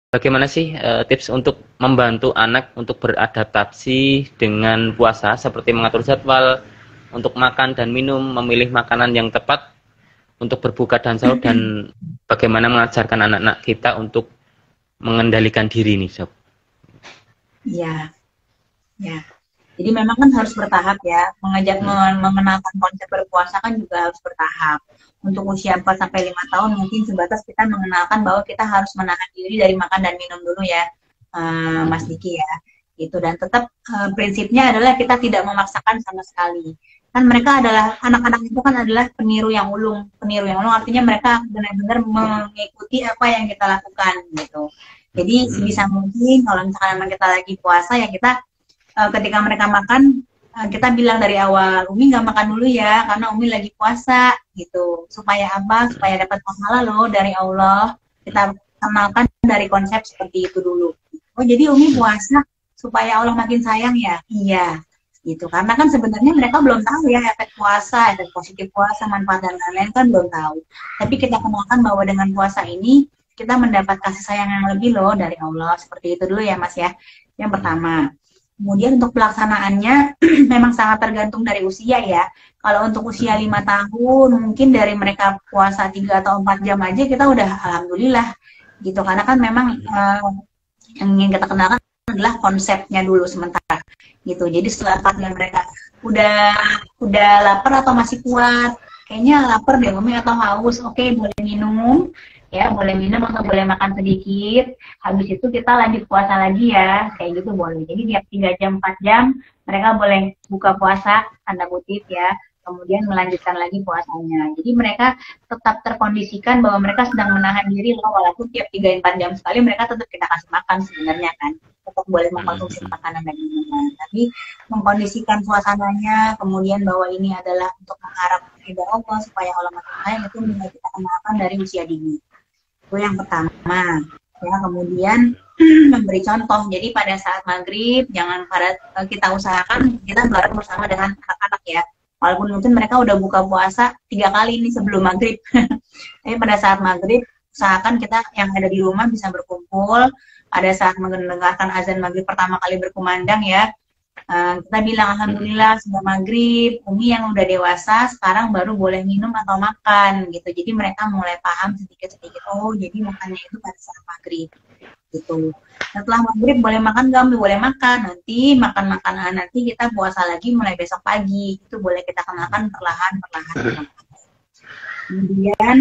Bagaimana sih tips untuk membantu anak untuk beradaptasi dengan puasa, seperti mengatur jadwal untuk makan dan minum, memilih makanan yang tepat untuk berbuka dan sahur, dan bagaimana mengajarkan anak-anak kita untuk mengendalikan diri nih, Sob? Iya, ya. Jadi memang kan harus bertahap ya. Mengenalkan konsep berpuasa kan juga harus bertahap. Untuk usia 4 sampai 5 tahun mungkin sebatas kita mengenalkan bahwa kita harus menahan diri dari makan dan minum dulu ya, Mas Diki ya. Gitu, dan tetap prinsipnya adalah kita tidak memaksakan sama sekali. Kan mereka adalah anak-anak itu kan adalah peniru yang ulung. Peniru yang ulung artinya mereka benar-benar mengikuti apa yang kita lakukan gitu. Jadi sebisa mungkin kalau misalkan memang kita lagi puasa ya kita ketika mereka makan kita bilang dari awal, Umi nggak makan dulu ya karena Umi lagi puasa gitu. Supaya apa? Supaya dapat pahala loh dari Allah. Kita kenalkan dari konsep seperti itu dulu. Oh jadi Umi puasa supaya Allah makin sayang ya? Iya gitu. Karena kan sebenarnya mereka belum tahu ya efek puasa, efek positif puasa, manfaat dan lain-lain kan belum tahu. Tapi kita kenalkan bahwa dengan puasa ini kita mendapat kasih sayang yang lebih loh dari Allah. Seperti itu dulu ya Mas ya. Yang pertama. Kemudian untuk pelaksanaannya memang sangat tergantung dari usia ya. Kalau untuk usia 5 tahun mungkin dari mereka puasa 3 atau 4 jam aja kita udah alhamdulillah gitu. Karena kan memang yang ingin kita kenalkan adalah konsepnya dulu sementara gitu. Jadi setelah 4 jam mereka udah lapar atau masih kuat, kayaknya lapar deh Umi atau haus, oke boleh minum ya, boleh minum atau boleh makan sedikit, habis itu kita lanjut puasa lagi ya, kayak gitu boleh. Jadi tiap 3 jam 4 jam mereka boleh buka puasa tanda kutip ya, kemudian melanjutkan lagi puasanya. Jadi mereka tetap terkondisikan bahwa mereka sedang menahan diri loh, walaupun tiap 3-4 jam sekali mereka tetap kita kasih makan sebenarnya kan, tetap boleh mengkonsumsi makanan dan minuman, tapi mengkondisikan suasananya, kemudian bahwa ini adalah untuk mengharap ridha Allah supaya Allah makin sayang, itu mulai kita kenalkan dari usia dini. Itu yang pertama ya. Kemudian memberi contoh, jadi pada saat maghrib jangan kita usahakan kita bareng bersama dengan anak-anak ya, walaupun mungkin mereka udah buka puasa 3 kali ini sebelum maghrib tapi pada saat maghrib usahakan kita yang ada di rumah bisa berkumpul pada saat mendengarkan azan maghrib pertama kali berkumandang ya. Kita bilang alhamdulillah sudah maghrib, Umi yang udah dewasa sekarang baru boleh minum atau makan gitu. Jadi mereka mulai paham sedikit-sedikit, oh jadi makannya itu pada saat maghrib gitu. Setelah maghrib boleh makan nggak? Umi boleh makan, nanti makan makanan nanti kita puasa lagi mulai besok pagi, itu boleh kita kenalkan perlahan-perlahan. Kemudian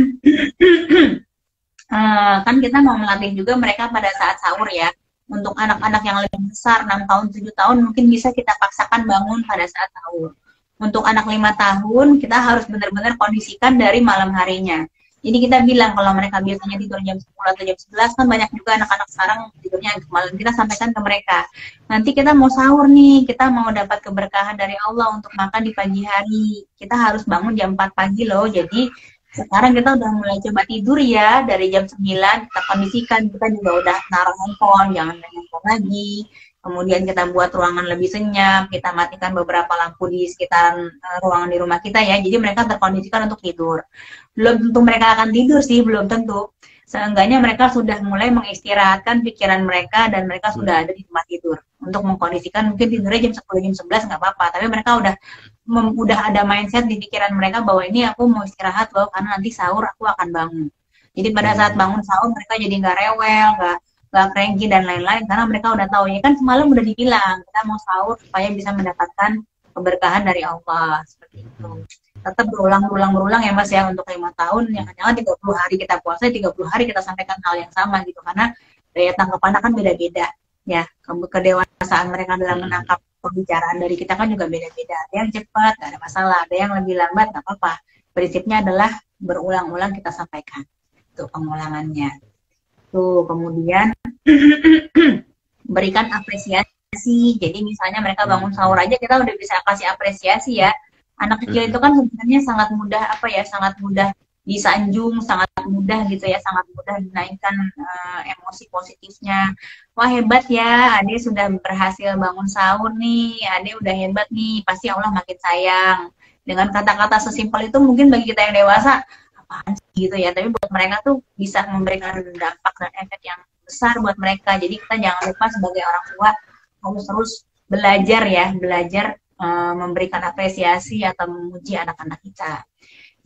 kan kita mau melatih juga mereka pada saat sahur ya. Untuk anak-anak yang lebih besar 6 tahun 7 tahun mungkin bisa kita paksakan bangun pada saat sahur. Untuk anak 5 tahun kita harus benar-benar kondisikan dari malam harinya. Jadi kita bilang kalau mereka biasanya tidur jam 10 atau jam 11 kan banyak juga anak-anak sekarang tidurnya malam, kita sampaikan ke mereka. Nanti kita mau sahur nih, kita mau dapat keberkahan dari Allah untuk makan di pagi hari. Kita harus bangun jam 4 pagi loh. Jadi sekarang kita udah mulai coba tidur ya, dari jam 9 kita kondisikan, kita juga udah naruh handphone, jangan main handphone lagi. Kemudian kita buat ruangan lebih senyap, kita matikan beberapa lampu di sekitaran ruangan di rumah kita ya. Jadi mereka terkondisikan untuk tidur. Belum tentu mereka akan tidur sih, belum tentu. Seenggaknya mereka sudah mulai mengistirahatkan pikiran mereka dan mereka sudah ada di tempat tidur. Untuk mengkondisikan mungkin tidurnya jam 10, jam 11 nggak apa-apa, tapi mereka udah ada mindset di pikiran mereka bahwa ini aku mau istirahat loh karena nanti sahur aku akan bangun. Jadi pada saat bangun sahur mereka jadi nggak rewel, nggak cranky dan lain-lain karena mereka udah tahu ya kan semalam udah dibilang kita mau sahur supaya bisa mendapatkan keberkahan dari Allah seperti itu. Tetap berulang ya Mas ya untuk 5 tahun, jangan-jangan 30 hari kita puasa, 30 hari kita sampaikan hal yang sama gitu, karena daya tangkap anak kan beda-beda ya, kedewasaan mereka dalam menangkap pembicaraan dari kita kan juga beda-beda, ada yang cepat nggak ada masalah, ada yang lebih lambat nggak apa-apa, prinsipnya adalah berulang-ulang kita sampaikan itu pengulangannya tuh. Kemudian berikan apresiasi, jadi misalnya mereka bangun sahur aja kita udah bisa kasih apresiasi ya. Anak kecil itu kan sebenarnya sangat mudah disanjung, sangat mudah gitu ya, sangat mudah dinaikkan emosi positifnya. Wah hebat ya, Ade sudah berhasil bangun sahur nih, Ade udah hebat nih, pasti Allah makin sayang. Dengan kata-kata sesimpel itu mungkin bagi kita yang dewasa, apaan sih gitu ya, tapi buat mereka tuh bisa memberikan dampak dan efek yang besar buat mereka. Jadi kita jangan lupa sebagai orang tua harus terus belajar ya, belajar memberikan apresiasi atau memuji anak-anak kita.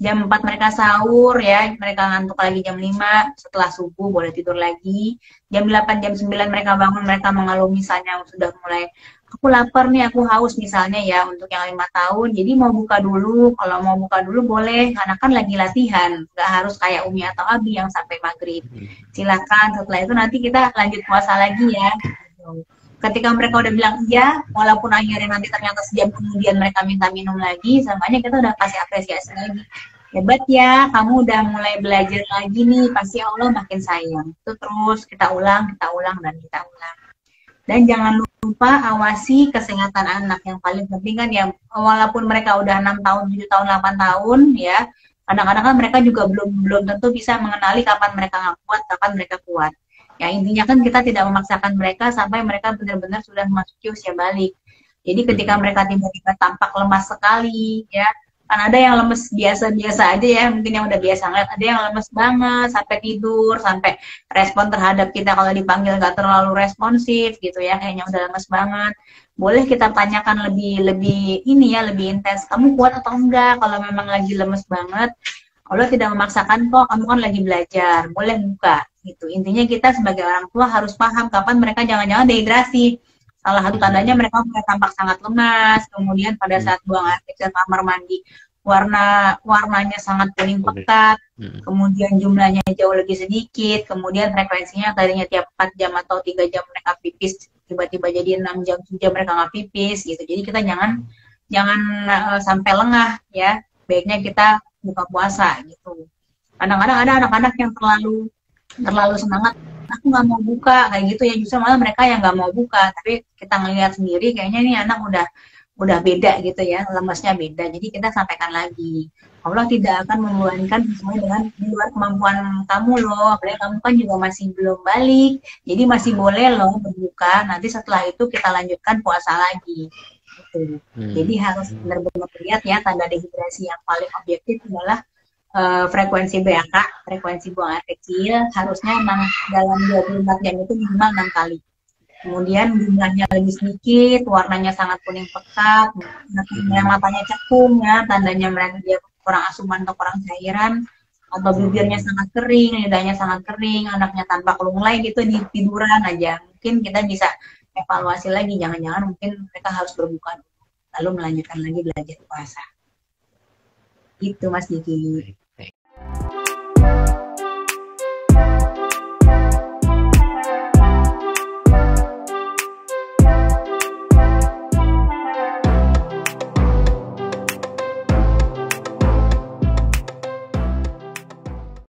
Jam 4 mereka sahur ya, mereka ngantuk lagi jam 5, setelah subuh boleh tidur lagi. Jam 8, jam 9 mereka bangun, mereka mengeluh misalnya sudah mulai, aku lapar nih, aku haus misalnya ya, untuk yang 5 tahun. Jadi mau buka dulu, kalau mau buka dulu boleh, karena kan lagi latihan. Nggak harus kayak Umi atau Abi yang sampai maghrib. Silakan, setelah itu nanti kita lanjut puasa lagi ya. Ketika mereka udah bilang iya, walaupun akhirnya nanti ternyata sejam kemudian mereka minta minum lagi, samanya kita udah kasih apresiasi lagi. Hebat ya, kamu udah mulai belajar lagi nih, pasti Allah makin sayang. Itu terus kita ulang, dan kita ulang. Dan jangan lupa awasi kesehatan anak. Yang paling penting kan ya, walaupun mereka udah 6 tahun, 7 tahun, 8 tahun ya, kadang-kadang kan mereka juga belum tentu bisa mengenali kapan mereka nggak kuat, kapan mereka kuat. Ya intinya kan kita tidak memaksakan mereka sampai mereka benar-benar sudah memasuki usia balik. Jadi ketika mereka tiba-tiba tampak lemas sekali, ya kan ada yang lemes biasa-biasa aja ya, mungkin yang udah biasa ngeliat, ada yang lemes banget sampai tidur, sampai respon terhadap kita kalau dipanggil nggak terlalu responsif gitu ya, kayaknya udah lemes banget. Boleh kita tanyakan lebih ini ya, lebih intens, kamu kuat atau enggak? Kalau memang lagi lemes banget, Allah tidak memaksakan kok, kamu kan lagi belajar, boleh buka gitu. Intinya kita sebagai orang tua harus paham kapan mereka jangan-jangan dehidrasi. Salah satu tandanya mereka mulai tampak sangat lemas, kemudian pada saat buang air kecil kamar mandi warnanya sangat kuning pekat, kemudian jumlahnya jauh lebih sedikit, kemudian frekuensinya tadinya tiap 4 jam atau 3 jam mereka pipis, tiba-tiba jadi 6 jam, 7 jam mereka nggak pipis gitu. Jadi kita jangan sampai lengah ya, baiknya kita buka puasa gitu. Kadang-kadang ada anak-anak yang terlalu semangat, aku nggak mau buka kayak gitu ya, justru malah mereka yang nggak mau buka, tapi kita ngelihat sendiri kayaknya ini anak udah beda gitu ya, lemesnya beda. Jadi kita sampaikan lagi, Allah tidak akan membebankan sesuai dengan di luar kemampuan kamu loh, apalagi kamu kan juga masih belum balik, jadi masih boleh loh berbuka, nanti setelah itu kita lanjutkan puasa lagi gitu. Jadi harus benar-benar lihat ya, tanda dehidrasi yang paling objektif adalah frekuensi BAK, frekuensi buang air kecil, harusnya dalam 24 jam itu minimal 6 kali. Kemudian jumlahnya lebih sedikit, warnanya sangat kuning pekat, matanya cekung ya, tandanya mereka dia kurang asupan atau kurang cairan, atau bibirnya sangat kering, lidahnya sangat kering, anaknya tampak lunglai gitu di tiduran aja. Mungkin kita bisa evaluasi lagi, jangan-jangan mungkin mereka harus berbuka lalu melanjutkan lagi belajar puasa. Itu Mas Diki.